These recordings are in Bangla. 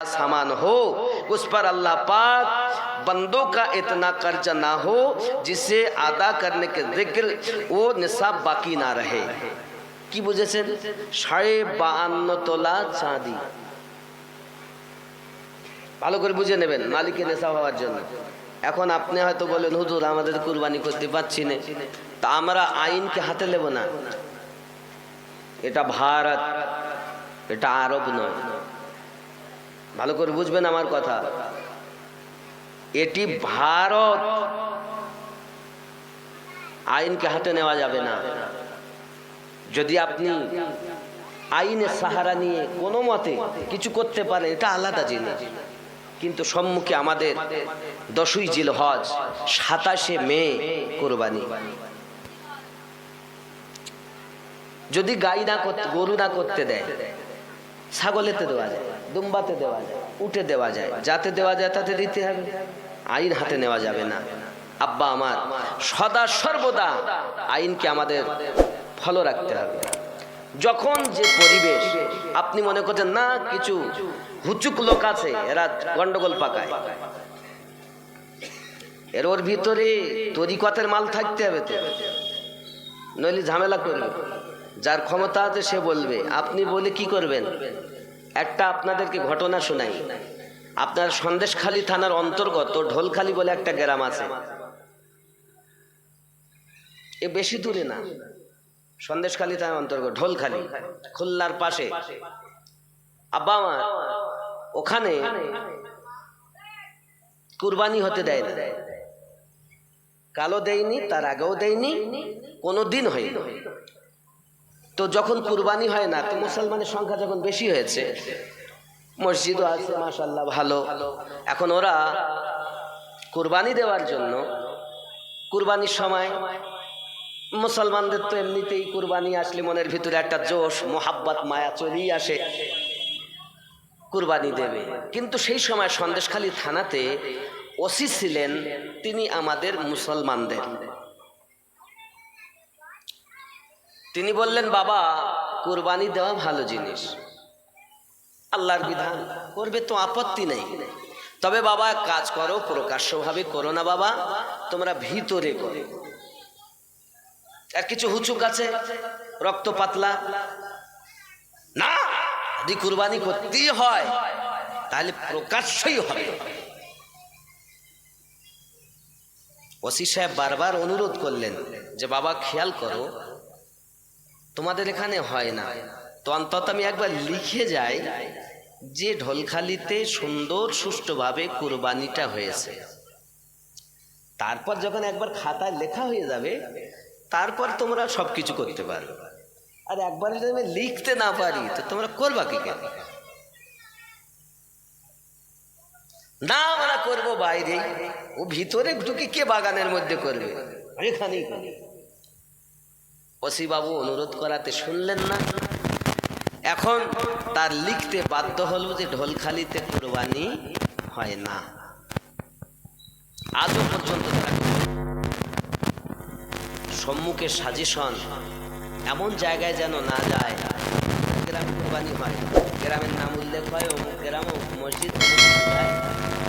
सामान हो उस पर अल्लाह पाक बंदों का इतना कर्जा ना हो जिसे अदा करने के जिक्र वो निसाब बाकी ना रहे। কি বুঝেছেন? 52.5 তোলা চাঁদি। ভালো করে বুঝে নেবেন মালিকের নিসাব হওয়ার জন্য। এখন আপনি হয়তো বলেন হুজুর আমাদের কুরবানি করতে পারছি না, তা আমরা আইনকে হাতে নেব না। এটা ভারত, এটা আরব নয়। ভালো করে বুঝবেন আমার কথা। এটি ভারত, আইনকে হাতে নেওয়া যাবে না। যদি আপনি আইনের সাহারা নিয়ে কোনো মতে কিছু করতে পারেন এটা আলাদা জিনিস, কিন্তু সম্মুখে আমাদের 10ই জিলহজ 27শে মে কুরবানি। যদি গাই না করতে, গরু না করতে দেয়, ছাগলেতে দেওয়া যায়, দুম্বাতে দেওয়া যায়, উটে দেওয়া যায়, যাতে দেওয়া যায় তাতে দিতে হবে, আইন হাতে নেওয়া যাবে না। আব্বা আমার, সদা সর্বদা আইনকে আমাদের ফলো রাখতে হবে। যখন যে পরিবেশ আপনি মনে করছেন না কিছু হুচুক লোক আছে এরা গন্ডগোল পাকায়, এর ওর ভিতরে তরিকতের মাল থাকতে হবে তো, নইলে ঝামেলা করবে। যার ক্ষমতা আছে সে বলবে, আপনি বলে কি করবেন? একটা আপনাদেরকে ঘটনা শোনাই। আপনার সন্দেশখালী থানার অন্তর্গত ঢোলখালী বলে একটা গ্রাম আছে, এ বেশি দূরে না, সন্দেশখালী থানার অন্তর্গত ঢোলখালী, খুলনার পাশে। আব্বা আমার, ওখানে কুরবানি হতে দেয় না, কালো দেয়নি, তার আগেও দেয়নি, কোনো দিন হয়নি। তো যখন কুরবানি হয় না, তো মুসলমানের সংখ্যা যখন বেশি হয়েছে, মসজিদও আছে মাশাআল্লাহ ভালো, এখন ওরা কুরবানি দেওয়ার জন্য কুরবানির সময় মুসলমানদের তো এমনিতেই কুরবানি আসলে মনের ভিতরে একটা জোশ, মোহাব্বত, মায়া চলেই আসে, কুরবানি দেবে। কিন্তু সেই সময় সন্দেশখালী থানাতে ওসি ছিলেন, তিনি আমাদের মুসলমানদের। তিনি বললেন, বাবা কুরবানি দেওয়া ভালো জিনিস, আল্লাহর বিধান, করবে তো আপত্তি নেই, তবে বাবা কাজ করো, প্রকাশ্যভাবে করো না বাবা, তোমরা ভিতরে করো। আর কিছু হুচুক আছে রক্ত পাতলা, না যদি কুরবানি করতেই হয় তাহলে প্রকাশ্যই হবে। ওসি সাহেব বারবার অনুরোধ করলেন যে বাবা খেয়াল করো, তোমাদের এখানে হয় না, তো অন্তত আমি একবার লিখে যাই যে ঢোলখালীতে সুন্দর সুষ্ঠুভাবে কুরবানিটা হয়েছে। তারপর যখন একবার খাতায় লেখা হয়ে যাবে, তারপর তোমরা সবকিছু করতে পারো। আর একবার যদি আমি লিখতে না পারি তো তোমরা করবা কি কেন? না আমরা করবো বাইরে, ও ভিতরে ঢুকে কে বাগানের মধ্যে করবে, এখানেই করবে। ওসি বাবু অনুরোধ করাতে শুনলেন না, এখন তার লিখতে বাধ্য হলো যে ঢোলখালীতে কুরবানি হয় না। আজও পর্যন্ত সম্মুখে সাজেশন এমন জায়গায় যেন না যায় গ্রামে কুরবানি হয়, গ্রামের নাম উল্লেখ হয়, অমুক গ্রাম, অমুক মসজিদ,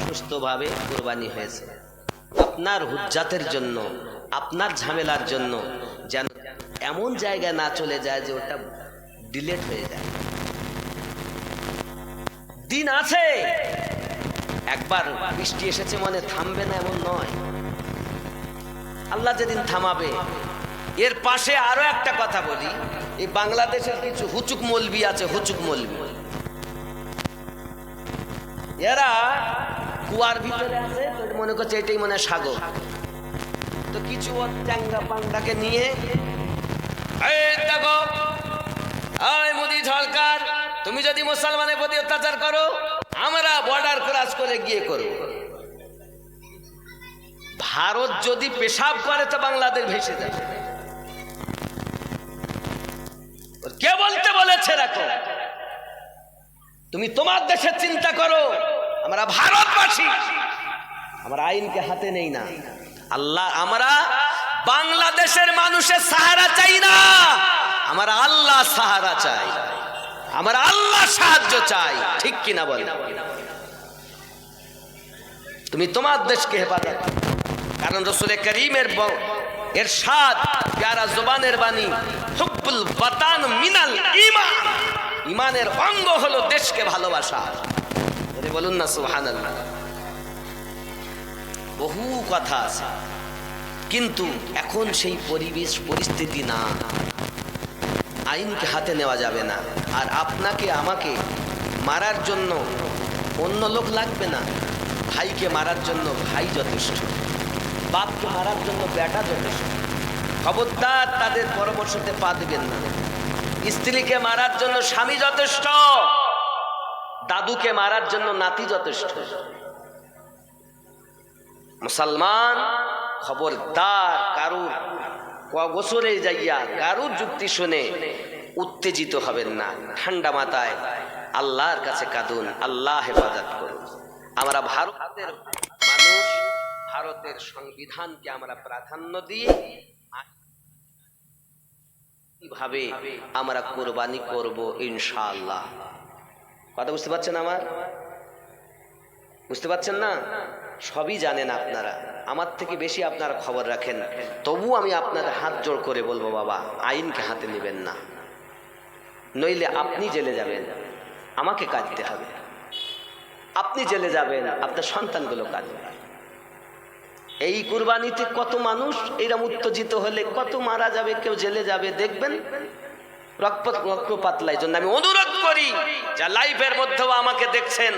সুস্থভাবে কুরবানি হয়েছে। আপনার হুজ্জাতের জন্য, আপনার ঝামেলার জন্য যেন এমন জায়গায় না চলে যায় যে ওটা ডিলেট হয়ে যায়। দিন আছে, একবার বৃষ্টি এসেছে মনে থামবে না এমন নয়, আল্লাহ যেদিন থামাবে। এর পাশে আরো একটা কথা বলি, এই বাংলাদেশের কিছু হুচুক মৌলবি আছে, হুচুক মৌলবি, এরা কুয়ার ভিতরে আছে, মনে করছে এটাই মনে হয় সাগর, তো কিছু চ্যাংরা পাংটাকে নিয়ে, দেখো মোদি সরকার, তুমি যদি মুসলমানের প্রতি অত্যাচার করো, আমরা বর্ডার ক্রস করে গিয়ে করব। ভারত যদি পেশাব করে তো বাংলাদেশ ভেসে যাবে। কে বলতে বলেছে? রাখো, তুমি তোমার দেশের চিন্তা করো, আমরা ভারতবাসী, আমরা আইনকে হাতে নেই না। আল্লাহ, আমরা বাংলাদেশের মানুষের সাহারা চাই না, আমরা আল্লাহ সাহারা চাই। আমার আল্লাহ সাহায্য চাই, ঠিক কিনা বল? তুমি তোমার দেশকে হেফাজত, কারণ রাসূল করিমের ইরশাদ, প্যারা জবানের বাণী, হুব্বুল ওয়াতান মিনাল ঈমান, ঈমানের অঙ্গ হলো দেশকে ভালোবাসা। বলুন না সুবহানাল্লাহ। বহু কথা আছে, কিন্তু এখন সেই পরিবেশ পরিস্থিতি না। আইনকে হাতে নেওয়া যাবে না। আর আপনাকে আমাকে মারার জন্য অন্য লোক লাগবে না। ভাইকে মারার জন্য ভাই যথেষ্ট, বাপকে মারার জন্য বেটা যথেষ্ট। খবরদার তাদের পরামর্শতে পা দিবেন না। স্ত্রীকে মারার জন্য স্বামী যথেষ্ট, দাদুকে মারার জন্য নাতি যথেষ্ট। মুসলমান খবরদার কারুর গোসলে যাইয়া কারুর যুক্তি শুনে উত্তেজিত হবেন না। ঠান্ডা মাথায় আল্লাহর কাছে কাঁদুন, আল্লাহ হেফাজত করুন। আমরা ভারতের মানুষ, ভারতের সংবিধানকে আমরা প্রাধান্য দিয়ে কিভাবে আমরা কোরবানি করব ইনশাআল্লাহ। কথা বুঝতে পারছেন? আমার বুঝতে পারছেন না? সবই জানেন আপনারা, আমার থেকে বেশি আপনারা খবর রাখেন। তবু আমি আপনাদের হাত জোড় করে বলবো, বাবা আইনকে হাতে নেবেন না, নইলে আপনি জেলে যাবেন, আমাকে কাঁদতে হবে। আপনি জেলে যাবেন, আপনার সন্তানগুলো কাঁদবে। এই কুরবানিতে কত মানুষ এরকম উত্তেজিত হলে কত মারা যাবে, কেউ জেলে যাবে, দেখবেন রক্তপাত। জন্য আমি অনুরোধ করি, যা লাইভের মধ্যেও আমাকে দেখছেন,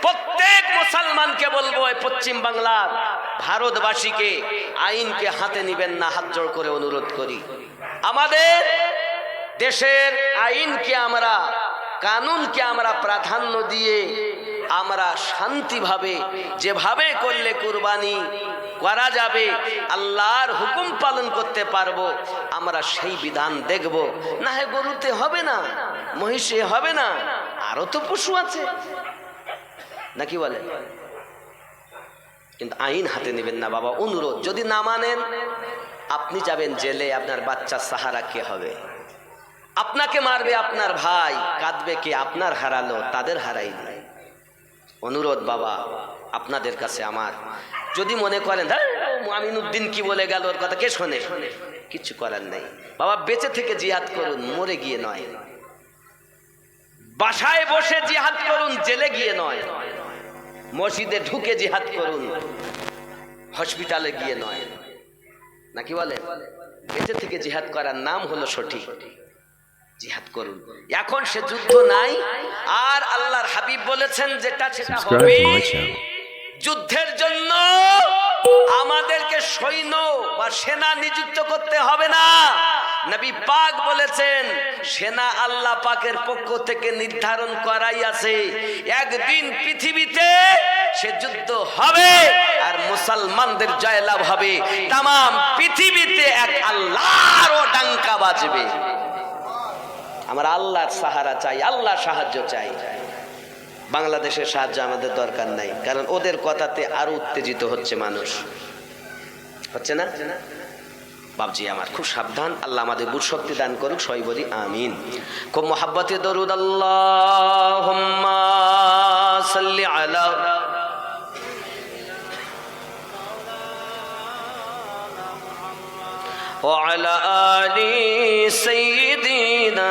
প্রত্যেক মুসলমানকে বলবো, পশ্চিম বাংলার ভারতবাসীকে আইনকে হাতে নিবেন না, হাত জোড় করে অনুরোধ করি। আমাদের দেশের আইনকে আমরা, কানুনকে আমরা প্রাধান্য দিয়ে আমরা শান্তিভাবে যেভাবে করলে কুরবানি করা যাবে, আল্লাহর হুকুম পালন করতে পারবো, আমরা সেই বিধান দেখব। না হয় গরুতে হবে না, মহিষে হবে না, আরো তো পশু আছে নাকি বলে? কিন্তু আইন হাতে নেবেন না বাবা, অনুরোধ। যদি না মানেন আপনি যাবেন জেলে, আপনার বাচ্চা সাহারা কে হবে? আপনাকে মারবে আপনার ভাই, কাঁদবে কে? আপনার হারালো, তাদের হারাইনি। অনুরোধ বাবা আপনাদের কাছে আমার, যদি মনে করেন আমিনুদ্দিন কি বলে গেল, ওর কথা কে শোনে, কিছু করার নেই বাবা। বেঁচে থেকে জিহাদ করুন, মরে গিয়ে নয়। বাসায় বসে জিহাদ করুন, জেলে গিয়ে নয়। মসজিদে ঢুকে জিহাদ করুন, হসপিটালে গিয়ে নয়, নাকি বলে? বেঁচে থেকে জিহাদ করার নাম হলো সঠিক। জিহাদ করুন। এখন সে যুদ্ধ নাই, আর আল্লাহর হাবিব বলেছেন যেটা সেটা হবে। যুদ্ধের জন্য আমাদেরকে সৈন্য বা সেনা নিযুক্ত করতে হবে না। নবী পাক বলেছেন, সেনা আল্লাহ পাকের পক্ষ থেকে নির্ধারণ করাই আছে। একদিন পৃথিবীতে সে যুদ্ধ হবে আর মুসলমানদের জয়লাভ হবে। তামাম পৃথিবীতে এক আল্লাহর ডাঙ্কা বাজবে। আমরা আল্লাহর সাহারা চাই, আল্লাহর সাহায্য চাই। বাংলাদেশের সাহায্য আমাদের দরকার নাই, কারণ ওদের কথাতে আরো উত্তেজিত হচ্ছে মানুষ, হচ্ছে না? বাবজি আমার খুব সাবধান। আল্লাহ আমাদের বুঝ শক্তি দান করুক, সবাই বলি আমিন। খুব মোহাব্বতে দরুদ আল্লাহুম্মা সাল্লি আলা ওয়া আলা আলি সাইয়্যিদিনা